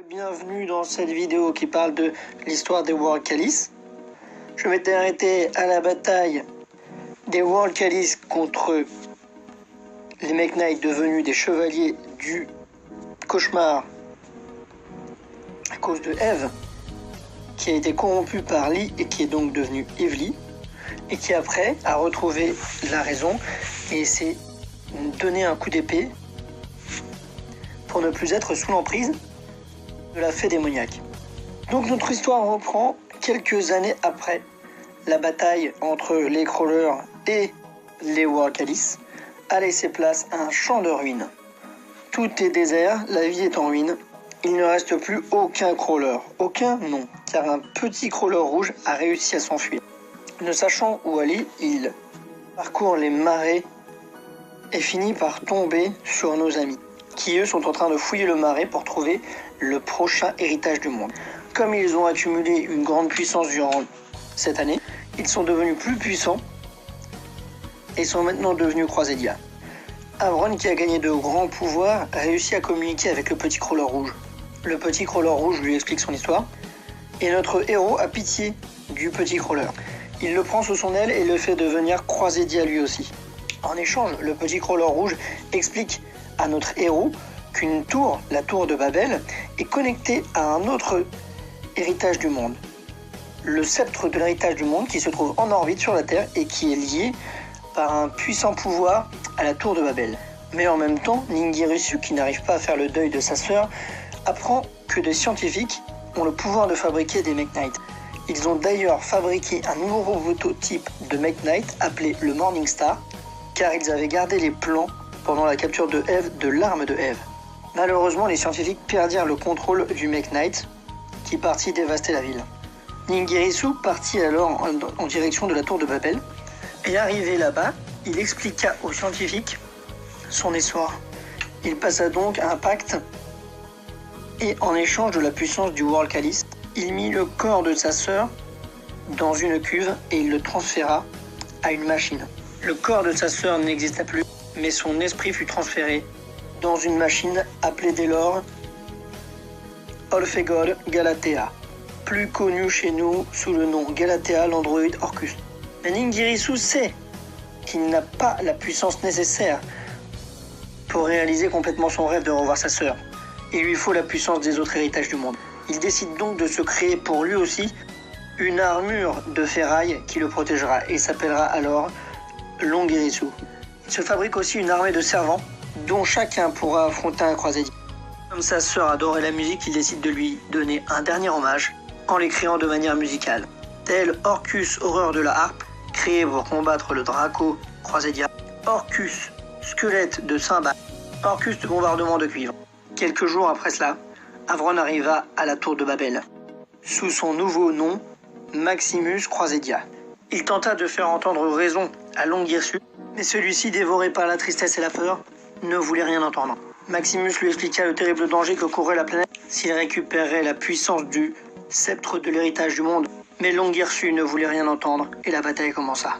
Bienvenue dans cette vidéo qui parle de l'histoire des World Calice. Je m'étais arrêté à la bataille des World Calice contre les Mekk-Knights devenus des chevaliers du cauchemar à cause de Eve, qui a été corrompue par Lee et qui est donc devenue Evely, et qui après a retrouvé la raison et s'est donné un coup d'épée pour ne plus être sous l'emprise de la fée démoniaque. Donc notre histoire reprend quelques années après la bataille entre les Crawlers et les World Calice a laissé place à un champ de ruines. Tout est désert, la vie est en ruine. Il ne reste plus aucun Crawler. Aucun, non, car un petit Crawler rouge a réussi à s'enfuir. Ne sachant où aller, il parcourt les marais et finit par tomber sur nos amis, qui eux sont en train de fouiller le marais pour trouver le prochain héritage du monde. Comme ils ont accumulé une grande puissance durant cette année, ils sont devenus plus puissants et sont maintenant devenus Croissédia. Avron, qui a gagné de grands pouvoirs, a réussi à communiquer avec le petit Crawler rouge. Le petit Crawler rouge lui explique son histoire et notre héros a pitié du petit Crawler. Il le prend sous son aile et le fait devenir Croissédia lui aussi. En échange, le petit Crawler rouge explique à notre héros qu'une tour, la tour de Babel, est connectée à un autre héritage du monde. Le sceptre de l'héritage du monde qui se trouve en orbite sur la Terre et qui est lié par un puissant pouvoir à la tour de Babel. Mais en même temps, Ningirsu, qui n'arrive pas à faire le deuil de sa sœur, apprend que des scientifiques ont le pouvoir de fabriquer des Mekk-Knights. Ils ont d'ailleurs fabriqué un nouveau prototype de Mekk-Knight appelé le Morning Star, car ils avaient gardé les plans pendant la capture de Eve de l'arme de Eve. Malheureusement, les scientifiques perdirent le contrôle du Mekk-Knight, qui partit dévaster la ville. Ningirsu partit alors en direction de la tour de Babel, et arrivé là-bas, il expliqua aux scientifiques son histoire. Il passa donc un pacte, et en échange de la puissance du World Calice, il mit le corps de sa sœur dans une cuve et il le transféra à une machine. Le corps de sa sœur n'exista plus, mais son esprit fut transféré dans une machine appelée dès lors Olphegod Galatea, plus connu chez nous sous le nom Galatea l'androïde Orcus. Mais Ningirsu sait qu'il n'a pas la puissance nécessaire pour réaliser complètement son rêve de revoir sa sœur. Il lui faut la puissance des autres héritages du monde. Il décide donc de se créer pour lui aussi une armure de ferraille qui le protégera et s'appellera alors Longirisu. Il se fabrique aussi une armée de servants dont chacun pourra affronter un Croissédia. Comme sa sœur adorait la musique, il décide de lui donner un dernier hommage en l'écrivant de manière musicale. Tel Orcus, horreur de la harpe, créé pour combattre le Draco Croissédia, Orcus, squelette de cymbale, Orcus de bombardement de cuivre. Quelques jours après cela, Avron arriva à la tour de Babel, sous son nouveau nom, Maximus Croissédia. Il tenta de faire entendre raison à Longirisu, mais celui-ci, dévoré par la tristesse et la peur, ne voulait rien entendre. Maximus lui expliqua le terrible danger que courait la planète s'il récupérait la puissance du sceptre de l'héritage du monde. Mais Longirisu ne voulait rien entendre et la bataille commença.